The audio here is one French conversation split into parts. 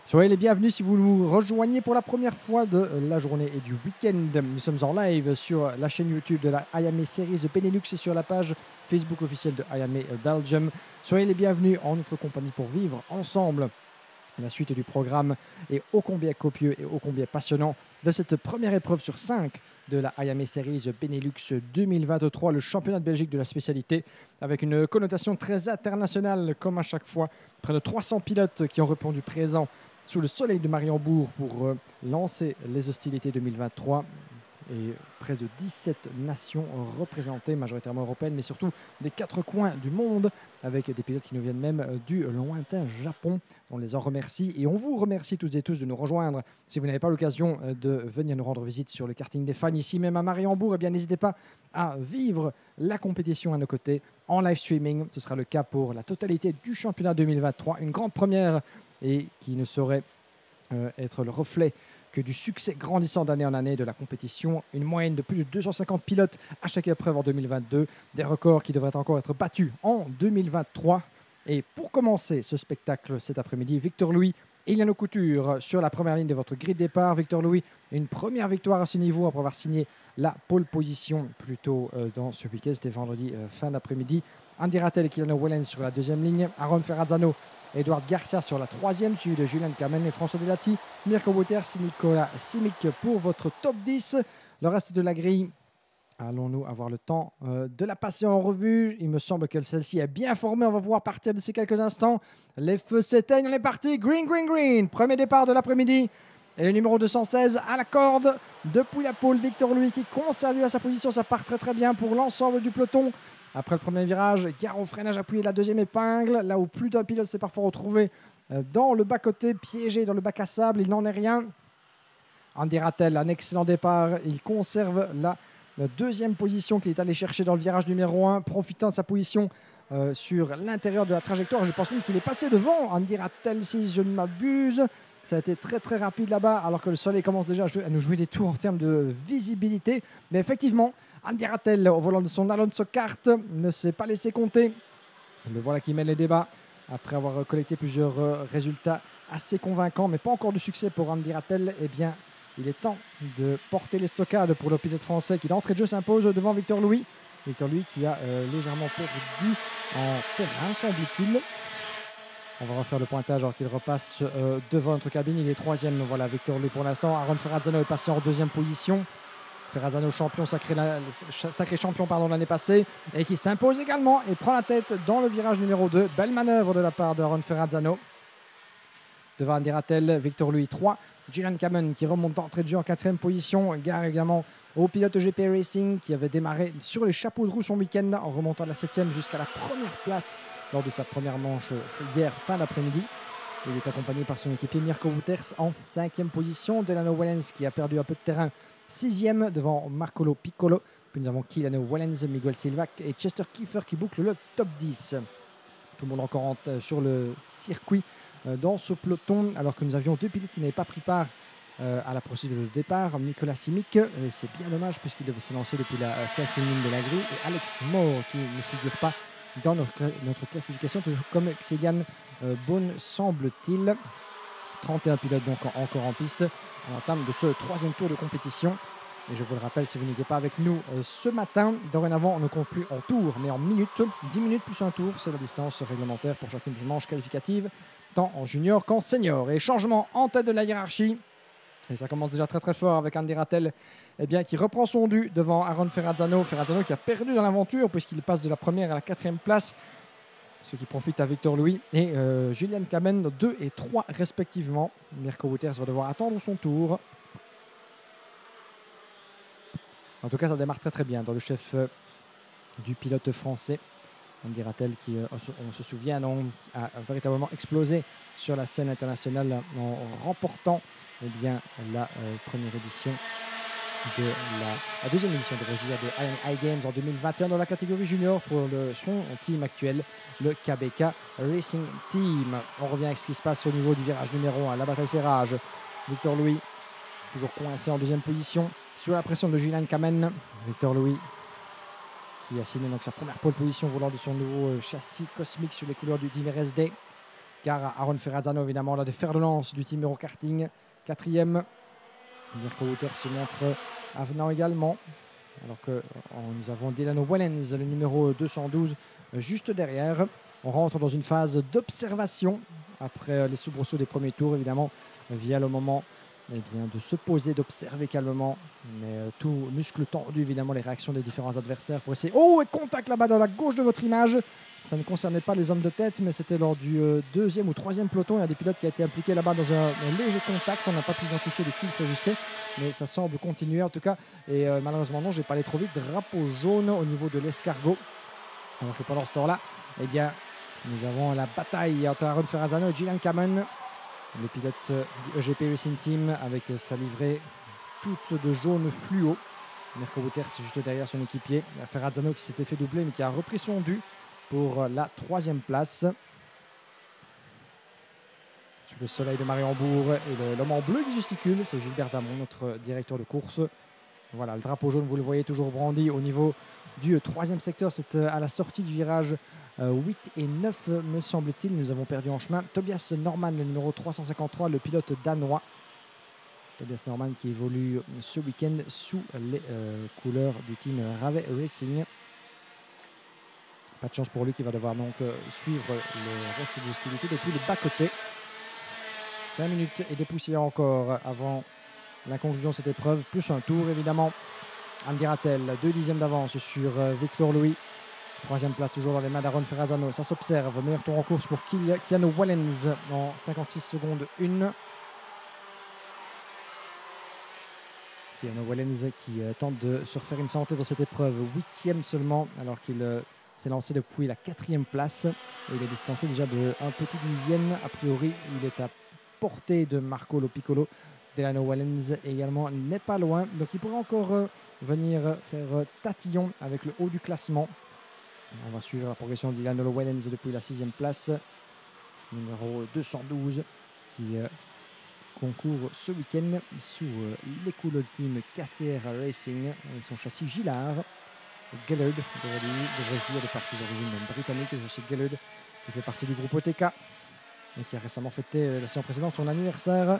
Soyez les bienvenus si vous nous rejoignez pour la première fois de la journée et du week-end. Nous sommes en live sur la chaîne YouTube de la IAME Series Benelux et sur la page Facebook officielle de IAME Belgium. Soyez les bienvenus en notre compagnie pour vivre ensemble la suite du programme est ô combien copieux et ô combien passionnant de cette première épreuve sur 5 de la IAME Series Benelux 2023, le championnat de Belgique de la spécialité, avec une connotation très internationale comme à chaque fois. Près de 300 pilotes qui ont répondu présent sous le soleil de Mariembourg pour lancer les hostilités 2023. Et près de 17 nations représentées, majoritairement européennes, mais surtout des 4 coins du monde, avec des pilotes qui nous viennent même du lointain Japon. On les en remercie et on vous remercie toutes et tous de nous rejoindre. Si vous n'avez pas l'occasion de venir nous rendre visite sur le karting des fans, ici même à Mariembourg, eh bien n'hésitez pas à vivre la compétition à nos côtés en live streaming. Ce sera le cas pour la totalité du championnat 2023, une grande première et qui ne saurait être le reflet que du succès grandissant d'année en année de la compétition. Une moyenne de plus de 250 pilotes à chaque épreuve en 2022. Des records qui devraient encore être battus en 2023. Et pour commencer ce spectacle cet après-midi, Victor Louis et Iliano Couture sur la première ligne de votre grille de départ. Victor Louis, une première victoire à ce niveau après avoir signé la pole position plus tôt dans ce week-end. C'était vendredi fin d'après-midi. Andy Rattel et Kylian Wellens sur la deuxième ligne. Aaron Ferrazzano, Edouard Garcia sur la troisième, suivi de Julien Kamen et François Delati, Mirko Wouters et Nicolas Simic pour votre top 10. Le reste de la grille, allons-nous avoir le temps de la passer en revue? Il me semble que celle-ci est bien formée. On va voir partir d'ici quelques instants. Les feux s'éteignent, on est parti. Green, green, green. Premier départ de l'après-midi. Et le numéro 216 à la corde depuis la pole. Victor Louis qui conserve à sa position. Ça part très très bien pour l'ensemble du peloton. Après le premier virage, gare au freinage appuyé de la deuxième épingle, là où plus d'un pilote s'est parfois retrouvé dans le bas-côté, piégé dans le bac à sable. Il n'en est rien. Andy Rattel, un excellent départ. Il conserve la deuxième position qu'il est allé chercher dans le virage numéro 1, profitant de sa position sur l'intérieur de la trajectoire. Je pense même qu'il est passé devant Andy Rattel, si je ne m'abuse. Ça a été très très rapide là-bas, alors que le soleil commence déjà à nous jouer des tours en termes de visibilité. Mais effectivement, Andy Rattel, au volant de son Alonso Kart, ne s'est pas laissé compter. Le voilà qui mène les débats après avoir collecté plusieurs résultats assez convaincants, mais pas encore de succès pour Andy Rattel. Eh bien, il est temps de porter les stockades pour le pilote français qui d'entrée de jeu s'impose devant Victor Louis. Victor Louis qui a légèrement perdu en terrain, semble-t-il. On va refaire le pointage alors qu'il repasse devant notre cabine. Il est troisième. Voilà, Victor Louis pour l'instant. Aaron Ferrazzano est passé en deuxième position. Ferrazzano champion, sacré champion l'année passée et qui s'impose également et prend la tête dans le virage numéro 2. Belle manœuvre de la part de Aaron Ferrazzano. Devant Andy Rattel, Victor Louis 3. Julian Kamen qui remonte d'entrée de jeu en quatrième position. Gare également au pilote GP Racing qui avait démarré sur les chapeaux de roue son week-end en remontant de la 7e jusqu'à la première place lors de sa première manche hier fin d'après-midi. Il est accompagné par son équipier Mirko Wouters en 5e position. Delano Wellens qui a perdu un peu de terrain 6e devant Marcolo Piccolo. Puis nous avons Kylian Wellens, Miguel Silvac et Chester Kiefer qui bouclent le top 10. Tout le monde encore sur le circuit dans ce peloton, alors que nous avions deux pilotes qui n'avaient pas pris part à la procédure de départ. Nicolas Simic, et c'est bien dommage puisqu'il devait s'élancer depuis la 5e ligne de la grille, et Alex Moore qui ne figure pas dans notre classification, comme Xelian Beaune semble-t-il. 31 pilotes donc encore en piste à l'entame de ce troisième tour de compétition. Et je vous le rappelle, si vous n'étiez pas avec nous ce matin, dorénavant on ne compte plus en tours mais en minutes. 10 minutes plus un tour, c'est la distance réglementaire pour chacune des manches qualificatives, tant en junior qu'en senior. Et changement en tête de la hiérarchie. Et ça commence déjà très très fort avec Andy Rattel qui reprend son dû devant Aaron Ferrazzano. Ferrazzano qui a perdu dans l'aventure puisqu'il passe de la première à la 4e place. Ce qui profite à Victor Louis et Julian Kamen 2 et 3 respectivement. Mirko Wouters va devoir attendre son tour. En tout cas, ça démarre très très bien dans le chef du pilote français. Andy Rattel qui, on se souvient, a véritablement explosé sur la scène internationale en remportant la première édition de la deuxième édition de régie de iGames en 2021 dans la catégorie junior pour son team actuel, le KBK Racing Team. On revient avec ce qui se passe au niveau du virage numéro 1, la bataille fait rage. Victor Louis, toujours coincé en deuxième position, sous la pression de Julian Kamen. Victor Louis qui a signé donc sa première pole position volant de son nouveau châssis cosmique sur les couleurs du Team RSD. car Aaron Ferrazzano, évidemment, là, de fer de lance du team Eurokarting. 4e. Mirko Wouters se montre avenant également. Alors que nous avons Delano Wellens, le numéro 212, juste derrière. On rentre dans une phase d'observation après les soubresauts des premiers tours, évidemment, via le moment de se poser, d'observer calmement. Mais tout muscle tendu, évidemment, les réactions des différents adversaires pour essayer. Oh, et contact là-bas dans la gauche de votre image. Ça ne concernait pas les hommes de tête, mais c'était lors du 2e ou 3e peloton. Il y a des pilotes qui ont été impliqués là-bas dans un léger contact. On n'a pas pu identifier de qui il s'agissait, mais ça semble continuer en tout cas. Et malheureusement, non, j'ai pas allé trop vite. Drapeau jaune au niveau de l'escargot. Alors que pendant ce temps-là, eh bien, nous avons la bataille entre Aaron Ferrazzano et Gillian Cameron, le pilote du EGP Racing Team, avec sa livrée toute de jaune fluo. Mirko Wouters juste derrière son équipier. Ferrazzano qui s'était fait doubler, mais qui a repris son dû pour la 3e place. Sous le soleil de Mariembourg et l'homme en bleu qui gesticule, c'est Gilbert Damon, notre directeur de course. Voilà, le drapeau jaune, vous le voyez toujours brandi au niveau du 3e secteur. C'est à la sortie du virage 8 et 9, me semble-t-il. Nous avons perdu en chemin Tobias Norman, le numéro 353, le pilote danois. Tobias Norman qui évolue ce week-end sous les couleurs du team Rave Racing. Pas de chance pour lui qui va devoir donc suivre le reste des hostilités depuis le bas-côté. 5 minutes et des poussières encore avant la conclusion de cette épreuve. Plus un tour évidemment. Andy Rattel, 2 dixièmes d'avance sur Victor Louis. 3e place toujours dans les mains d'Aaron Ferrazzano. Ça s'observe. Meilleur tour en course pour Keanu Wellens en 56 secondes 1. Keanu Wellens qui tente de se refaire une santé dans cette épreuve. 8e seulement alors qu'il s'est lancé depuis la 4e place. Et il est distancé déjà de un petit dixième. A priori, il est à portée de Marco Lopiccolo. Delano Wellens également n'est pas loin. Donc il pourrait encore venir faire tatillon avec le haut du classement. On va suivre la progression de Delano Wellens depuis la 6e place. Numéro 212 qui concourt ce week-end sous les couleurs du team KCR Racing avec son châssis Gillard. Gellard, devrais-je dire, de par ses origines britanniques. Je suis Gellard qui fait partie du groupe OTK et qui a récemment fêté la saison précédente son anniversaire.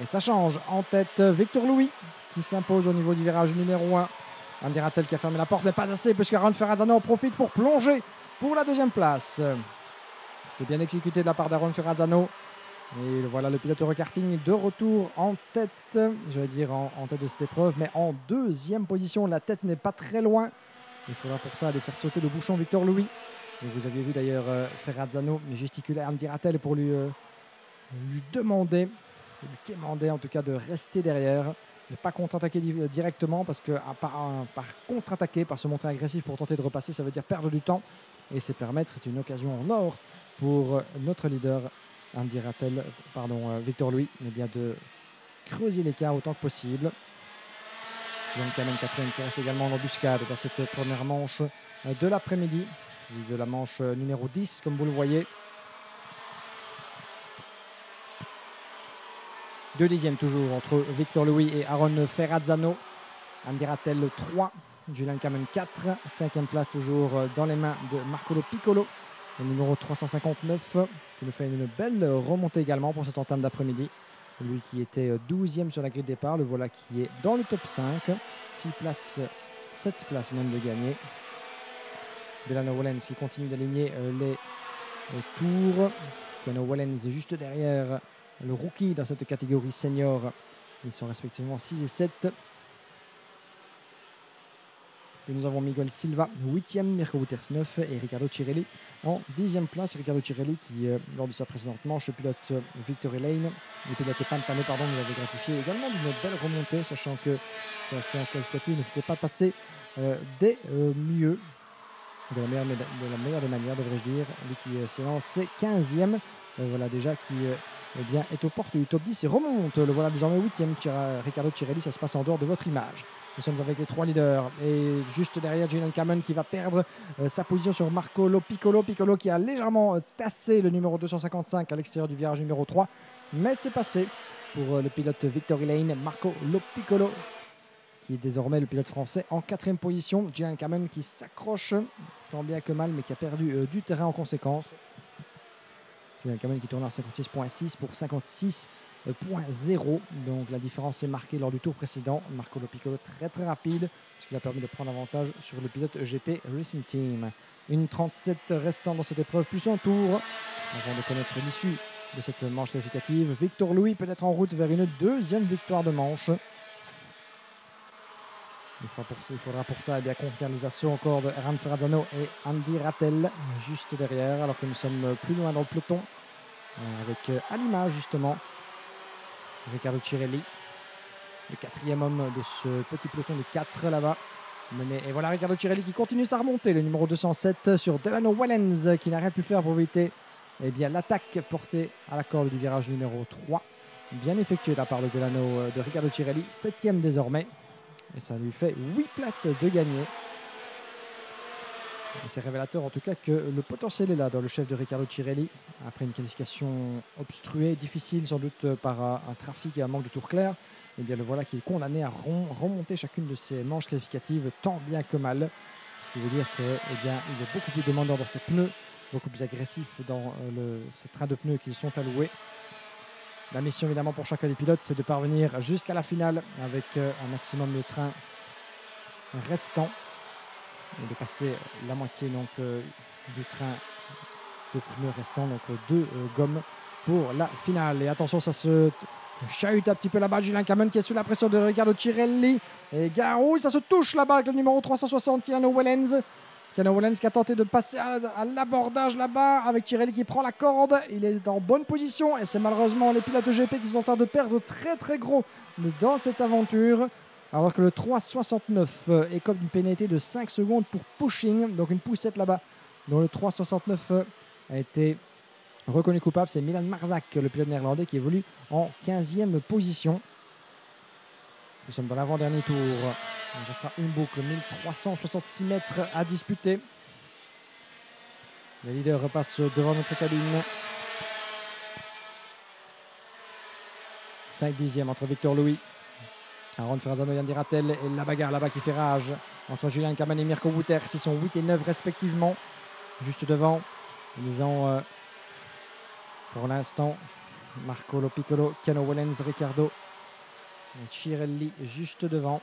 Et ça change. En tête, Victor Louis qui s'impose au niveau du virage numéro 1. Andy Rattel qui a fermé la porte, mais pas assez puisque Aaron Ferrazzano en profite pour plonger pour la 2e place. C'était bien exécuté de la part d'Aaron Ferrazzano. Et voilà le pilote Eurokarting de retour en tête, je vais dire en tête de cette épreuve, mais en 2e position. La tête n'est pas très loin. Il faudra pour ça aller faire sauter le bouchon Victor Louis. Et vous aviez vu d'ailleurs Ferrazzano gesticuler à Andy Rattel pour lui demander, lui quémander en tout cas de rester derrière, de ne pas contre-attaquer directement parce que par contre-attaquer, par se montrer agressif pour tenter de repasser, ça veut dire perdre du temps. Et c'est une occasion en or pour notre leader Victor Louis, de creuser l'écart autant que possible. Jean Camen 4e qui reste également en embuscade dans cette première manche de l'après-midi, de la manche numéro 10 comme vous le voyez. 2 dixièmes toujours entre Victor Louis et Aaron Ferrazzano. Andy Rattel 3, Gillian Camen 4, 5e place toujours dans les mains de Marco Lopiccolo, le numéro 359, qui nous fait une belle remontée également pour cette entame d'après-midi. Lui qui était 12e sur la grille de départ, le voilà qui est dans le top 5. 7 places même de gagner. Delano Wellens qui continue d'aligner les tours. Keanu Wellens est juste derrière le rookie dans cette catégorie senior. Ils sont respectivement 6 et 7. Et nous avons Miguel Silva, 8e, Mirko Wouters 9 et Riccardo Cirelli en 10e place. Riccardo Cirelli qui, lors de sa précédente manche, le pilote Victory Lane, le pilote Pantano, nous avait gratifié également d'une belle remontée, sachant que sa séance qualificative ne s'était pas passée des mieux, de la meilleure des manières, devrais-je dire. Lui qui s'est lancé 15e, voilà déjà qui est aux portes du top 10 et remonte. Le voilà désormais 8e, Riccardo Cirelli, ça se passe en dehors de votre image. Nous sommes avec les 3 leaders et juste derrière Gillian Cameron qui va perdre sa position sur Marco Lopiccolo. Piccolo qui a légèrement tassé le numéro 255 à l'extérieur du virage numéro 3. Mais c'est passé pour le pilote Victory Lane, Marco Lopiccolo, qui est désormais le pilote français en 4e position. Gillian Cameron qui s'accroche tant bien que mal mais qui a perdu du terrain en conséquence. Julian Cameron qui tourne en 56.6 pour 56.0. Donc la différence est marquée lors du tour précédent. Marco Piccolo très rapide, ce qui a permis de prendre avantage sur le pilote GP Racing Team. Une 37 restant dans cette épreuve, plus un tour avant de connaître l'issue de cette manche qualificative. Victor Louis peut être en route vers une deuxième victoire de manche. Il faudra pour ça bien contenir les assauts encore de Eran Ferrazzano et Andy Rattel juste derrière, alors que nous sommes plus loin dans le peloton avec à l'image justement Riccardo Cirelli, le quatrième homme de ce petit peloton de 4 là-bas. Et voilà Riccardo Cirelli qui continue sa remontée, le numéro 207 sur Delano Wellens qui n'a rien pu faire pour éviter l'attaque portée à la corde du virage numéro 3. Bien effectué de la part de Riccardo Cirelli, 7e désormais. Et ça lui fait 8 places de gagner. C'est révélateur en tout cas que le potentiel est là dans le chef de Riccardo Cirelli. Après une qualification obstruée, difficile sans doute par un trafic et un manque de tour clair. Et bien le voilà qui est condamné à remonter chacune de ses manches qualificatives tant bien que mal. Ce qui veut dire qu'il il est beaucoup plus demandeur dans ses pneus, beaucoup plus agressif dans ces trains de pneus qui sont alloués. La mission évidemment pour chacun des pilotes, c'est de parvenir jusqu'à la finale avec un maximum de trains restants et de passer la moitié donc, du train de pneus restants, donc 2 gommes pour la finale. Et attention, ça se chahute un petit peu là-bas. Julian Cameron qui est sous la pression de Riccardo Cirelli. Et Garou, ça se touche là-bas avec le numéro 360, Keanu Wellens. Keanu Wellens qui a tenté de passer à l'abordage là-bas avec Cirelli qui prend la corde. Il est en bonne position et c'est malheureusement les pilotes GP qui sont en train de perdre très gros dans cette aventure. Alors que le 369 écope d'une pénalité de 5 secondes pour pushing, donc une poussette là-bas, dont le 369 a été reconnu coupable. C'est Milan Marzak, le pilote néerlandais, qui évolue en 15e position. Nous sommes dans l'avant-dernier tour. Il restera une boucle, 1366 mètres à disputer. Le leader repasse devant notre cabine. 5 dixièmes entre Victor Louis, Aron Ferrazzano et Andy Rattel, et la bagarre là-bas qui fait rage entre Julian Cameron et Mirko Wouters. Ils sont 8 et 9 respectivement. Juste devant, ils ont pour l'instant Marco Piccolo, Keanu Wellens, Riccardo Cirelli juste devant.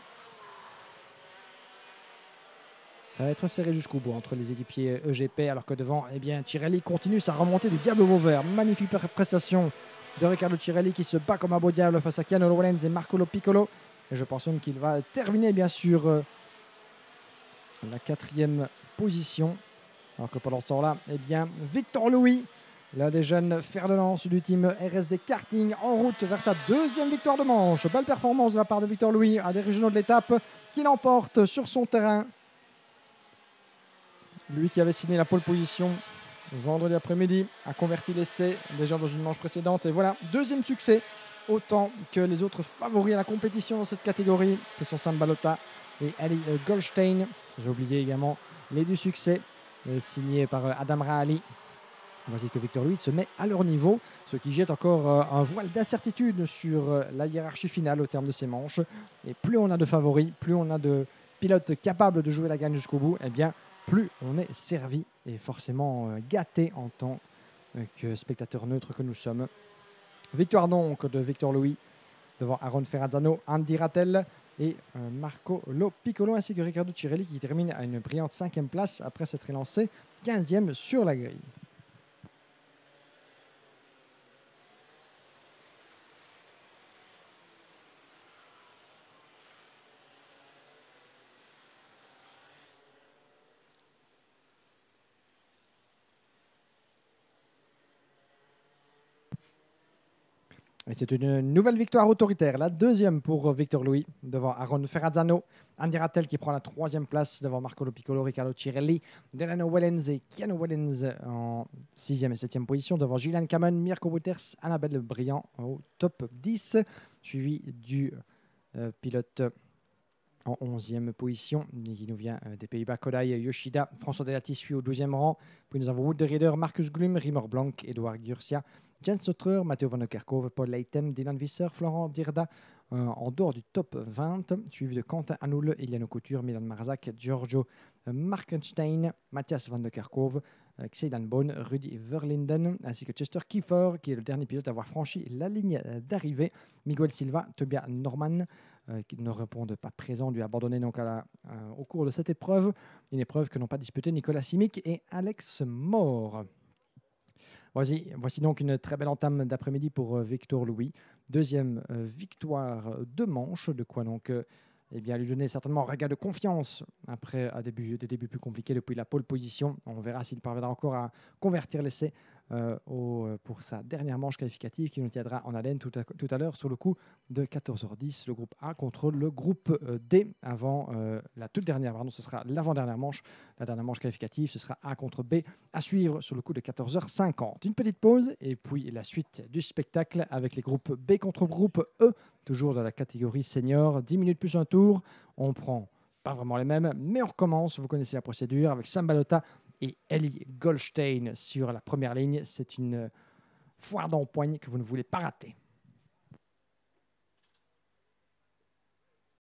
Ça va être serré jusqu'au bout entre les équipiers EGP, alors que devant, Cirelli continue sa remontée du diable Vauvert. Magnifique prestation de Riccardo Cirelli qui se bat comme un beau diable face à Keanu Wellens et Marco Piccolo. Et je pense même qu'il va terminer bien sûr la 4e position. Alors que pendant ce temps-là, Victor Louis, l'un des jeunes fers de lance du team RSD Karting, en route vers sa 2e victoire de manche. Belle performance de la part de Victor Louis à des régionaux de l'étape qui l'emporte sur son terrain. Lui qui avait signé la pole position vendredi après-midi a converti l'essai déjà dans une manche précédente. Et voilà, 2e succès, autant que les autres favoris à la compétition dans cette catégorie, que sont Sam Balota et Ali Goldstein. J'ai oublié également les 2 succès signés par Adam Rahali. Voici que Victor Louis se met à leur niveau, ce qui jette encore un voile d'incertitude sur la hiérarchie finale au terme de ces manches. Et plus on a de favoris, plus on a de pilotes capables de jouer la gagne jusqu'au bout, plus on est servi et forcément gâté en tant que spectateur neutre que nous sommes. Victoire donc de Victor Louis devant Aron Ferrazzano, Andy Rattel et Marco Piccolo, ainsi que Riccardo Cirelli qui termine à une brillante 5e place après s'être élancé 15e sur la grille. Et c'est une nouvelle victoire autoritaire, la 2e pour Victor Louis devant Aron Ferrazzano, Andy Rattel qui prend la 3e place devant Marco Piccolo, Riccardo Cirelli, Delano Wellens et Keanu Wellens en 6e et 7e position devant Julian Cameron, Mirko Wouters, Annabelle Briand au top 10, suivi du pilote en 11e position, qui nous vient des Pays-Bas, Kodai Yoshida. François Delati suit au 12e rang. Puis nous avons Wout de Ridder, Marcus Glum, Rimor Blanc, Edouard Gurcia, Jens Sotrer, Matteo Van der Kerkhove, Paul Leitem, Dylan Visser, Florent Dirda en dehors du top 20, suivi de Quentin Hanoul, Eliano Couture, Milan Marzak, Giorgio Markenstein, Mathias Van der Kerkhove, avec Ceylan Bone, Rudy Verlinden, ainsi que Chester Kiefer, qui est le dernier pilote à avoir franchi la ligne d'arrivée. Miguel Silva, Tobias Norman, qui ne répondent pas présents, dû abandonner donc au cours de cette épreuve. Une épreuve que n'ont pas disputée Nicolas Simic et Alex Moore. Voici donc une très belle entame d'après-midi pour Victor Louis. Deuxième victoire de manche, de quoi donc lui donner certainement un regard de confiance après des débuts plus compliqués depuis la pole position. On verra s'il parviendra encore à convertir l'essai pour sa dernière manche qualificative qui nous tiendra en haleine tout à l'heure sur le coup de 14h10. Le groupe A contre le groupe D avant la toute dernière. Pardon, ce sera l'avant-dernière manche. La dernière manche qualificative, ce sera A contre B à suivre sur le coup de 14h50. Une petite pause et puis la suite du spectacle avec les groupes B contre groupe E, toujours dans la catégorie senior. 10 minutes plus un tour. On prend pas vraiment les mêmes, mais on recommence. Vous connaissez la procédure avec Sam Balota et Ellie Goldstein sur la première ligne. C'est une foire d'empoigne que vous ne voulez pas rater.